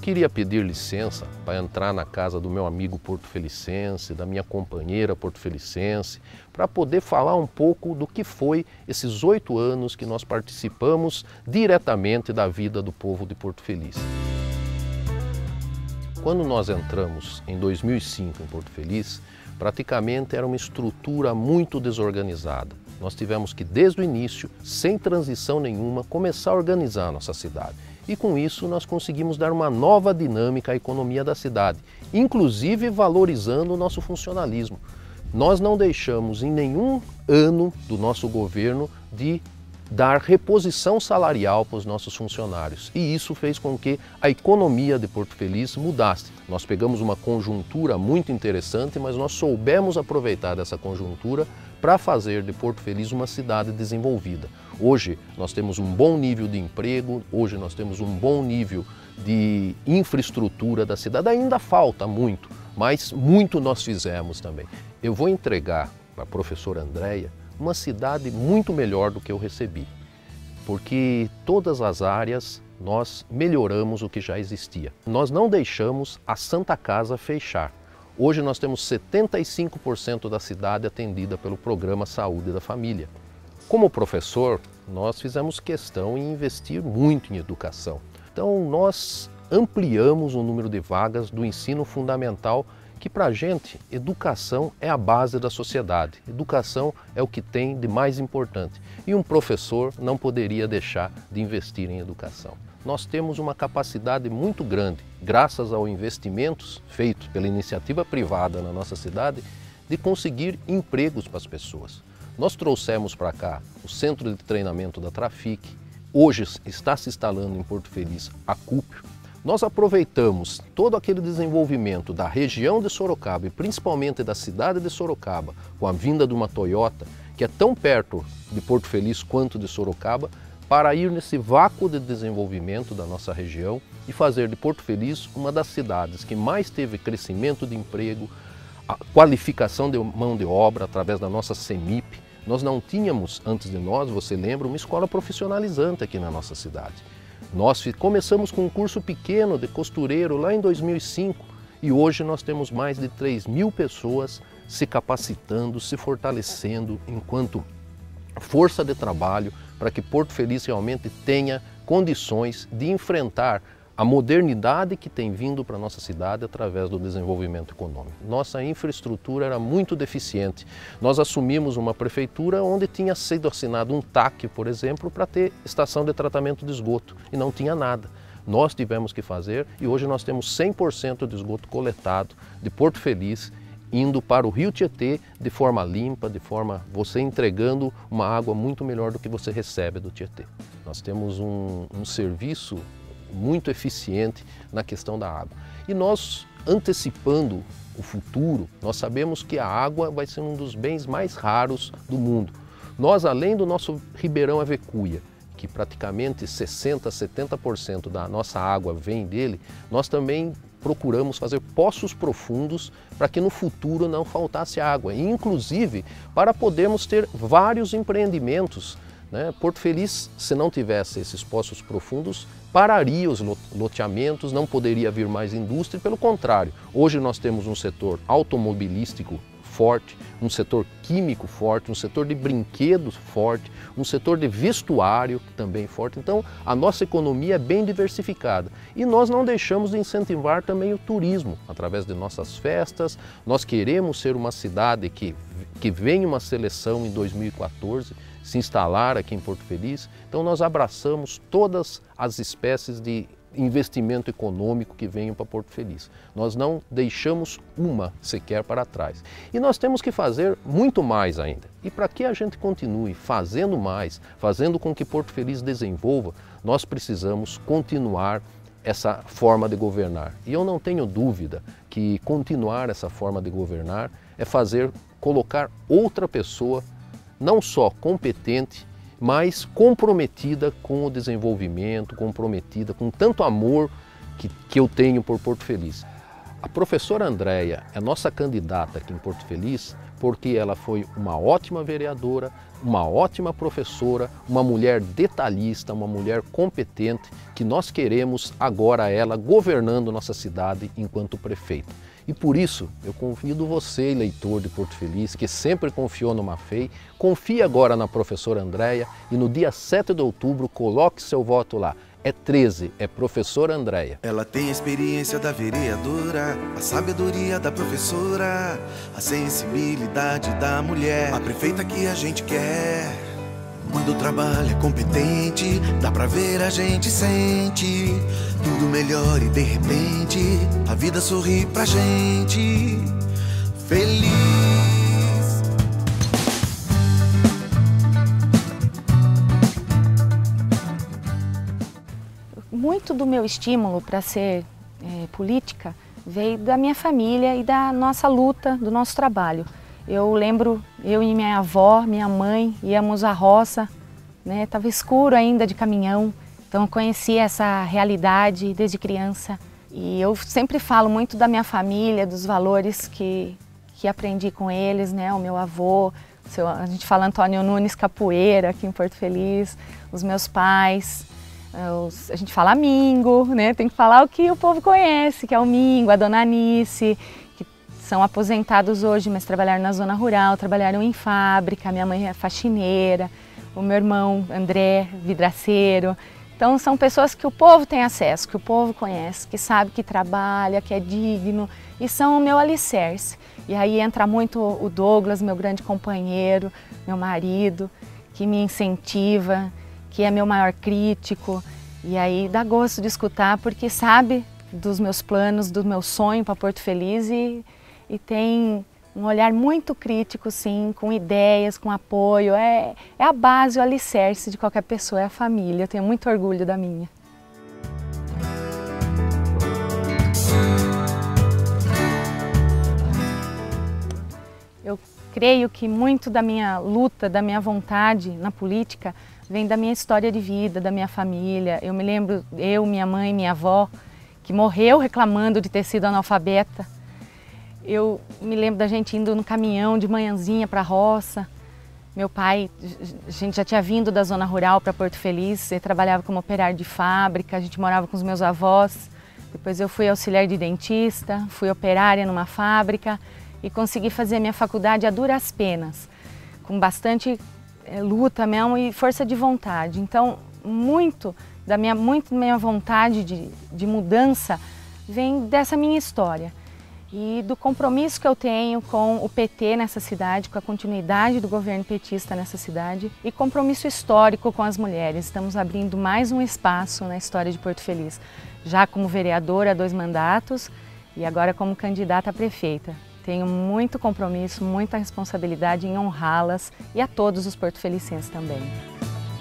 queria pedir licença para entrar na casa do meu amigo porto-felicense, da minha companheira porto-felicense, para poder falar um pouco do que foi esses 8 anos que nós participamos diretamente da vida do povo de Porto Feliz. Quando nós entramos em 2005 em Porto Feliz, praticamente era uma estrutura muito desorganizada. Nós tivemos que, desde o início, sem transição nenhuma, começar a organizar a nossa cidade. E com isso nós conseguimos dar uma nova dinâmica à economia da cidade, inclusive valorizando o nosso funcionalismo. Nós não deixamos em nenhum ano do nosso governo de dar reposição salarial para os nossos funcionários. E isso fez com que a economia de Porto Feliz mudasse. Nós pegamos uma conjuntura muito interessante, mas nós soubemos aproveitar dessa conjuntura para fazer de Porto Feliz uma cidade desenvolvida. Hoje nós temos um bom nível de emprego, hoje nós temos um bom nível de infraestrutura da cidade. Ainda falta muito, mas muito nós fizemos também. Eu vou entregar para a professora Andréia uma cidade muito melhor do que eu recebi, porque todas as áreas nós melhoramos o que já existia. Nós não deixamos a Santa Casa fechar. Hoje nós temos 75% da cidade atendida pelo Programa Saúde da Família. Como professor, nós fizemos questão em investir muito em educação. Então nós ampliamos o número de vagas do ensino fundamental, que para a gente, educação é a base da sociedade. Educação é o que tem de mais importante. E um professor não poderia deixar de investir em educação. Nós temos uma capacidade muito grande, graças aos investimentos feitos pela iniciativa privada na nossa cidade, de conseguir empregos para as pessoas. Nós trouxemos para cá o Centro de Treinamento da Trafic, hoje está se instalando em Porto Feliz a Cúpio. Nós aproveitamos todo aquele desenvolvimento da região de Sorocaba e principalmente da cidade de Sorocaba, com a vinda de uma Toyota, que é tão perto de Porto Feliz quanto de Sorocaba, para ir nesse vácuo de desenvolvimento da nossa região e fazer de Porto Feliz uma das cidades que mais teve crescimento de emprego, a qualificação de mão de obra através da nossa CEMIP. Nós não tínhamos, antes de nós, você lembra, uma escola profissionalizante aqui na nossa cidade. Nós começamos com um curso pequeno de costureiro lá em 2005 e hoje nós temos mais de 3.000 pessoas se capacitando, se fortalecendo enquanto força de trabalho para que Porto Feliz realmente tenha condições de enfrentar a modernidade que tem vindo para a nossa cidade através do desenvolvimento econômico. Nossa infraestrutura era muito deficiente. Nós assumimos uma prefeitura onde tinha sido assinado um TAC, por exemplo, para ter estação de tratamento de esgoto e não tinha nada. Nós tivemos que fazer e hoje nós temos 100% de esgoto coletado de Porto Feliz indo para o Rio Tietê de forma limpa, de forma você entregando uma água muito melhor do que você recebe do Tietê. Nós temos um serviço muito eficiente na questão da água. E nós, antecipando o futuro, nós sabemos que a água vai ser um dos bens mais raros do mundo. Nós, além do nosso Ribeirão Avecuia, que praticamente 60%, 70% da nossa água vem dele, nós também procuramos fazer poços profundos para que no futuro não faltasse água, e inclusive para podermos ter vários empreendimentos. Porto Feliz, se não tivesse esses poços profundos, pararia os loteamentos, não poderia vir mais indústria, pelo contrário. Hoje nós temos um setor automobilístico forte, um setor químico forte, um setor de brinquedos forte, um setor de vestuário também forte. Então a nossa economia é bem diversificada e nós não deixamos de incentivar também o turismo através de nossas festas. Nós queremos ser uma cidade que venha uma seleção em 2014, se instalar aqui em Porto Feliz. Então nós abraçamos todas as espécies de investimento econômico que venham para Porto Feliz. Nós não deixamos uma sequer para trás. E nós temos que fazer muito mais ainda. E para que a gente continue fazendo mais, fazendo com que Porto Feliz desenvolva, nós precisamos continuar essa forma de governar. E eu não tenho dúvida que continuar essa forma de governar é colocar outra pessoa, não só competente, mas comprometida com o desenvolvimento, comprometida com tanto amor que eu tenho por Porto Feliz. A professora Andréia é nossa candidata aqui em Porto Feliz porque ela foi uma ótima vereadora, uma ótima professora, uma mulher detalhista, uma mulher competente, que nós queremos agora ela governando nossa cidade enquanto prefeita. E por isso eu convido você, eleitor de Porto Feliz, que sempre confiou no Maffei, confie agora na professora Andréia e no dia 7 de outubro coloque seu voto lá. É 13, é professora Andréia. Ela tem a experiência da vereadora, a sabedoria da professora, a sensibilidade da mulher, a prefeita que a gente quer. Quando o trabalho é competente, dá pra ver, a gente sente tudo melhor e de repente a vida sorri pra gente. Feliz. Muito do meu estímulo para ser política veio da minha família e da nossa luta, do nosso trabalho. Eu lembro, eu e minha avó, minha mãe, íamos à roça, né? Estava escuro ainda de caminhão, então eu conheci essa realidade desde criança. E eu sempre falo muito da minha família, dos valores que aprendi com eles, né? O meu avô, a gente fala Antônio Nunes Capoeira, aqui em Porto Feliz, os meus pais. A gente fala Mingo, né? Tem que falar o que o povo conhece, que é o Mingo, a Dona Anice, que são aposentados hoje, mas trabalharam na zona rural, trabalharam em fábrica, minha mãe é faxineira, o meu irmão André, vidraceiro. Então são pessoas que o povo tem acesso, que o povo conhece, que sabe que trabalha, que é digno e são o meu alicerce. E aí entra muito o Douglas, meu grande companheiro, meu marido, que me incentiva, que é meu maior crítico, e aí dá gosto de escutar porque sabe dos meus planos, do meu sonho para Porto Feliz e tem um olhar muito crítico, sim, com ideias, com apoio. É a base, o alicerce de qualquer pessoa, é a família. Eu tenho muito orgulho da minha. Eu creio que muito da minha luta, da minha vontade na política vem da minha história de vida, da minha família. Eu me lembro, minha mãe, minha avó, que morreu reclamando de ter sido analfabeta. Eu me lembro da gente indo no caminhão de manhãzinha para a roça. Meu pai, a gente já tinha vindo da zona rural para Porto Feliz, ele trabalhava como operário de fábrica, a gente morava com os meus avós. Depois eu fui auxiliar de dentista, fui operária numa fábrica e consegui fazer a minha faculdade a duras penas, com bastante luta mesmo e força de vontade. Então, muito da minha vontade de mudança vem dessa minha história e do compromisso que eu tenho com o PT nessa cidade, com a continuidade do governo petista nessa cidade e compromisso histórico com as mulheres. Estamos abrindo mais um espaço na história de Porto Feliz, já como vereadora há 2 mandatos e agora como candidata a prefeita. Tenho muito compromisso, muita responsabilidade em honrá-las e a todos os porto-felicenses também.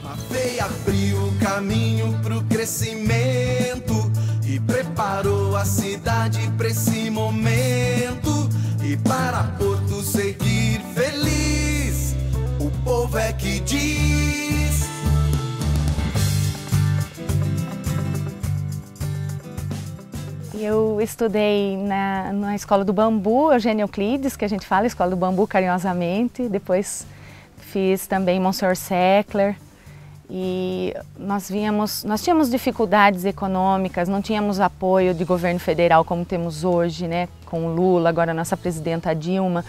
Maffei abriu o caminho para o crescimento e preparou a cidade para esse momento. E para Porto seguir feliz, o povo é que diz. Eu estudei na Escola do Bambu, Eugênio Euclides, que a gente fala, Escola do Bambu carinhosamente. Depois fiz também Monsenhor Seckler. E nós tínhamos dificuldades econômicas, não tínhamos apoio de governo federal como temos hoje, né, com o Lula, agora a nossa presidenta Dilma.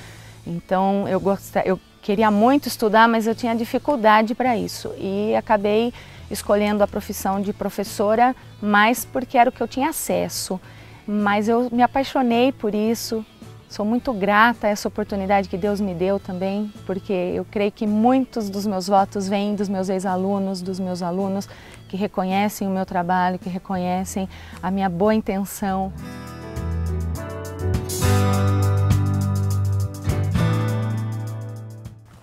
Então eu queria muito estudar, mas eu tinha dificuldade para isso. E acabei escolhendo a profissão de professora mais porque era o que eu tinha acesso. Mas eu me apaixonei por isso, sou muito grata a essa oportunidade que Deus me deu também, porque eu creio que muitos dos meus votos vêm dos meus ex-alunos, dos meus alunos que reconhecem o meu trabalho, que reconhecem a minha boa intenção.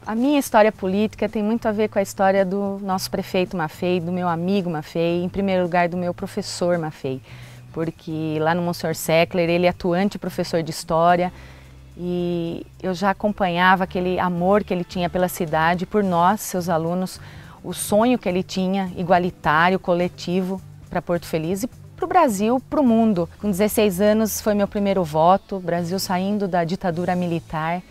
A minha história política tem muito a ver com a história do nosso prefeito Maffei, do meu amigo Maffei, em primeiro lugar do meu professor Maffei, porque lá no Monsenhor Seckler ele é atuante professor de história e eu já acompanhava aquele amor que ele tinha pela cidade, por nós, seus alunos, o sonho que ele tinha, igualitário, coletivo, para Porto Feliz e para o Brasil, para o mundo. Com 16 anos foi meu primeiro voto, Brasil saindo da ditadura militar.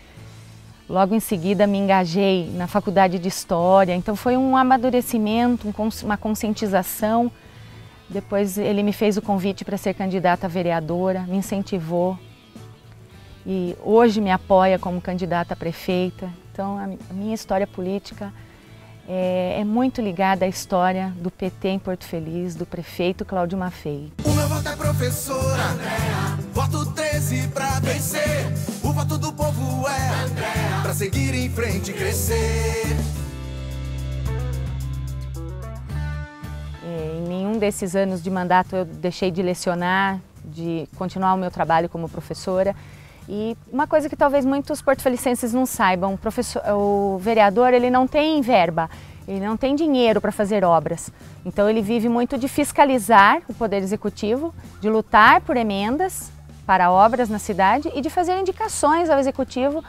Logo em seguida me engajei na faculdade de História, então foi um amadurecimento, uma conscientização. Depois ele me fez o convite para ser candidata a vereadora, me incentivou e hoje me apoia como candidata a prefeita. Então a minha história política é muito ligada à história do PT em Porto Feliz, do prefeito Cláudio Maffei. O meu voto é professora Andréa, voto 13 pra vencer. O voto do povo é Andréa, pra seguir em frente e crescer. Em nenhum desses anos de mandato eu deixei de lecionar, de continuar o meu trabalho como professora. E uma coisa que talvez muitos porto-felicenses não saibam, o vereador ele não tem verba, ele não tem dinheiro para fazer obras. Então ele vive muito de fiscalizar o Poder Executivo, de lutar por emendas para obras na cidade e de fazer indicações ao Executivo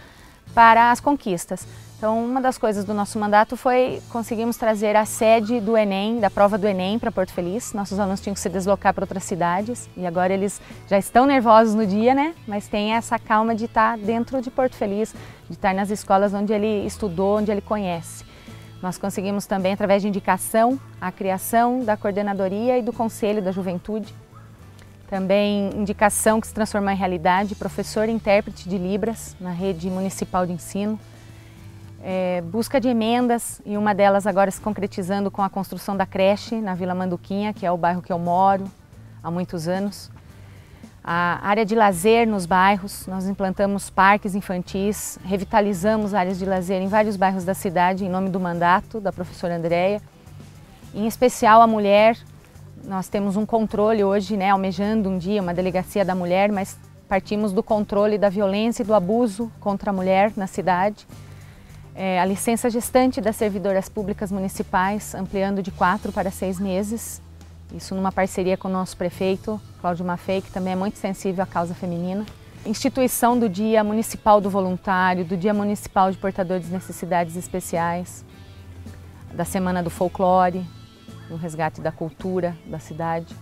para as conquistas. Então uma das coisas do nosso mandato foi conseguimos trazer a sede do Enem, da prova do Enem para Porto Feliz. Nossos alunos tinham que se deslocar para outras cidades e agora eles já estão nervosos no dia, né? Mas tem essa calma de estar dentro de Porto Feliz, de estar nas escolas onde ele estudou, onde ele conhece. Nós conseguimos também, através de indicação, a criação da coordenadoria e do Conselho da Juventude. Também indicação que se transformou em realidade, professor e intérprete de Libras na rede municipal de ensino. Busca de emendas e uma delas agora se concretizando com a construção da creche na Vila Manduquinha, que é o bairro que eu moro há muitos anos. A área de lazer nos bairros, nós implantamos parques infantis, revitalizamos áreas de lazer em vários bairros da cidade em nome do mandato da professora Andréa. Em especial a mulher, nós temos um controle hoje, né, almejando um dia uma delegacia da mulher, mas partimos do controle da violência e do abuso contra a mulher na cidade. A licença gestante das servidoras públicas municipais, ampliando de 4 para 6 meses. Isso numa parceria com o nosso prefeito, Cláudio Maffei, que também é muito sensível à causa feminina. Instituição do Dia Municipal do Voluntário, do Dia Municipal de Portadores de Necessidades Especiais, da Semana do Folclore, no resgate da cultura da cidade.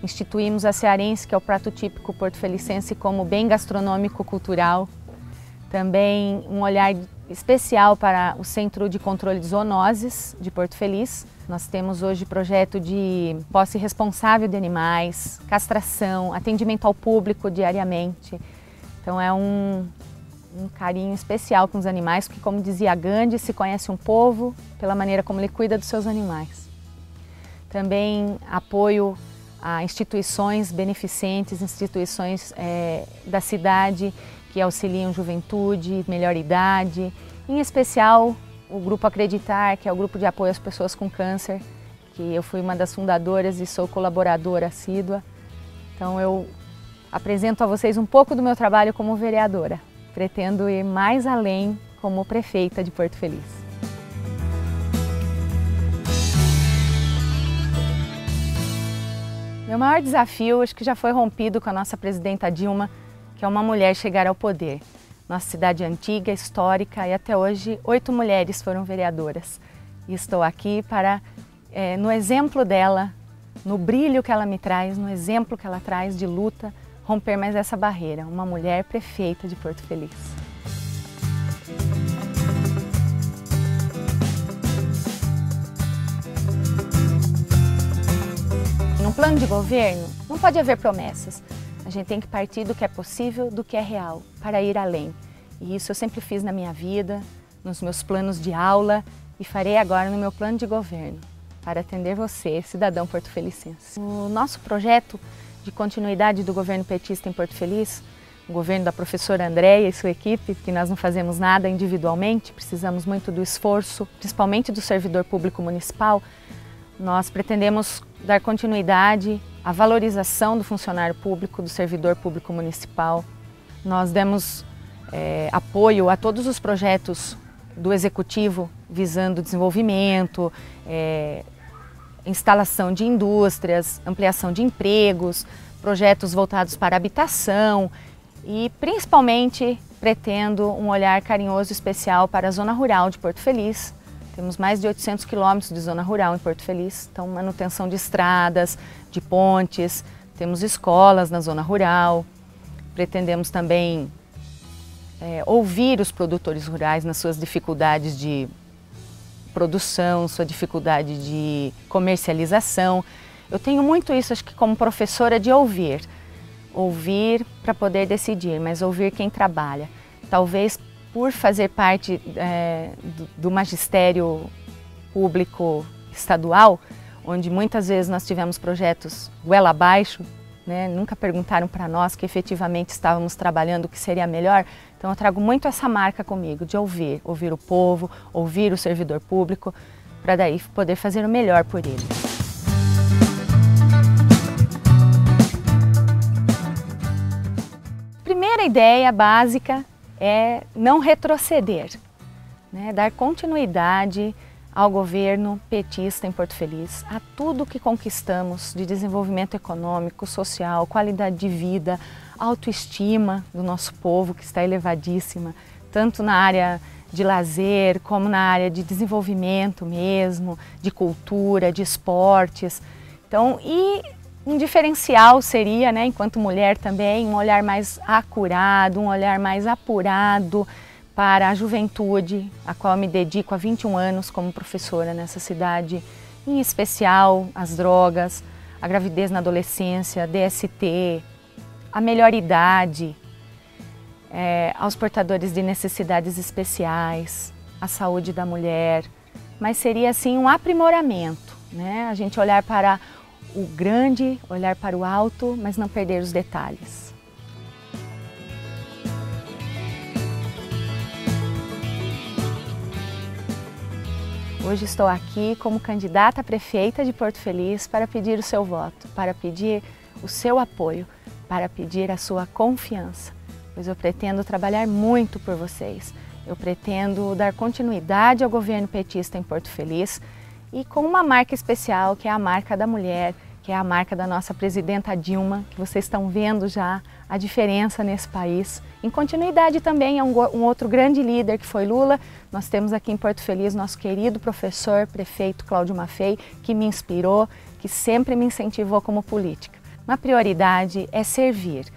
Instituímos a cearense, que é o prato típico porto-felicense, como bem gastronômico-cultural. Também um olhar especial para o Centro de Controle de Zoonoses de Porto Feliz. Nós temos hoje projeto de posse responsável de animais, castração, atendimento ao público diariamente. Então é um carinho especial com os animais, porque como dizia Gandhi, se conhece um povo pela maneira como ele cuida dos seus animais. Também apoio a instituições beneficentes, instituições da cidade, que auxiliam juventude, melhor idade, em especial o Grupo Acreditar, que é o grupo de apoio às pessoas com câncer, que eu fui uma das fundadoras e sou colaboradora assídua. Então eu apresento a vocês um pouco do meu trabalho como vereadora. Pretendo ir mais além como prefeita de Porto Feliz. Meu maior desafio, acho que já foi rompido com a nossa presidenta Dilma, que é uma mulher chegar ao poder. Nossa cidade é antiga, histórica e até hoje 8 mulheres foram vereadoras. E estou aqui para, no exemplo dela, no brilho que ela me traz, no exemplo que ela traz de luta, romper mais essa barreira. Uma mulher prefeita de Porto Feliz. Num plano de governo, não pode haver promessas. A gente tem que partir do que é possível, do que é real, para ir além. E isso eu sempre fiz na minha vida, nos meus planos de aula e farei agora no meu plano de governo, para atender você, cidadão porto-felicense. O nosso projeto de continuidade do governo petista em Porto Feliz, o governo da professora Andréa e sua equipe, que nós não fazemos nada individualmente, precisamos muito do esforço, principalmente do servidor público municipal. Nós pretendemos dar continuidade à valorização do funcionário público, do servidor público municipal. Nós demos apoio a todos os projetos do Executivo visando desenvolvimento, instalação de indústrias, ampliação de empregos, projetos voltados para habitação e principalmente pretendo um olhar carinhoso e especial para a zona rural de Porto Feliz. Temos mais de 800 quilômetros de zona rural em Porto Feliz, então manutenção de estradas, de pontes, temos escolas na zona rural. Pretendemos também ouvir os produtores rurais nas suas dificuldades de produção, sua dificuldade de comercialização. Eu tenho muito isso, acho que como professora, de ouvir para poder decidir, mas ouvir quem trabalha. Talvez por fazer parte do magistério público estadual, onde muitas vezes nós tivemos projetos goela abaixo, né? Nunca perguntaram para nós que efetivamente estávamos trabalhando o que seria melhor. Então eu trago muito essa marca comigo, de ouvir o povo, ouvir o servidor público, para daí poder fazer o melhor por ele. Primeira ideia básica é não retroceder, né? Dar continuidade ao governo petista em Porto Feliz, a tudo que conquistamos de desenvolvimento econômico, social, qualidade de vida, autoestima do nosso povo, que está elevadíssima, tanto na área de lazer, como na área de desenvolvimento mesmo, de cultura, de esportes. Então, e um diferencial seria, né, enquanto mulher também, um olhar mais acurado, um olhar mais apurado para a juventude, a qual eu me dedico há 21 anos como professora nessa cidade, em especial as drogas, a gravidez na adolescência, DST, a melhor idade, aos portadores de necessidades especiais, a saúde da mulher, mas seria assim um aprimoramento, né? A gente olhar para o grande, olhar para o alto, mas não perder os detalhes. Hoje estou aqui como candidata a prefeita de Porto Feliz para pedir o seu voto, para pedir o seu apoio, para pedir a sua confiança, pois eu pretendo trabalhar muito por vocês. Eu pretendo dar continuidade ao governo petista em Porto Feliz e com uma marca especial, que é a marca da mulher, que é a marca da nossa presidenta Dilma, que vocês estão vendo já a diferença nesse país. Em continuidade também a um outro grande líder, que foi Lula. Nós temos aqui em Porto Feliz nosso querido professor, prefeito Cláudio Maffei, que me inspirou, que sempre me incentivou como política. Uma prioridade é servir.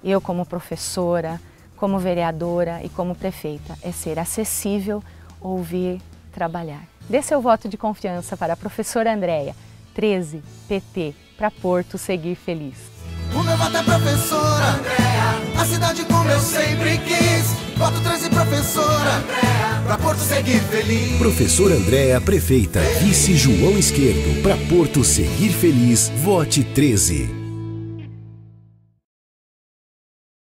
Eu como professora, como vereadora e como prefeita, é ser acessível, ouvir, trabalhar. Dê seu voto de confiança para a professora Andréia, 13, PT, para Porto seguir feliz. O meu voto é professora Andréia, a cidade como eu sempre quis. Voto 13, professora Andréia, pra Porto seguir feliz. Professora Andréia, prefeita. Vice João Esquerdo, pra Porto seguir feliz. Vote 13.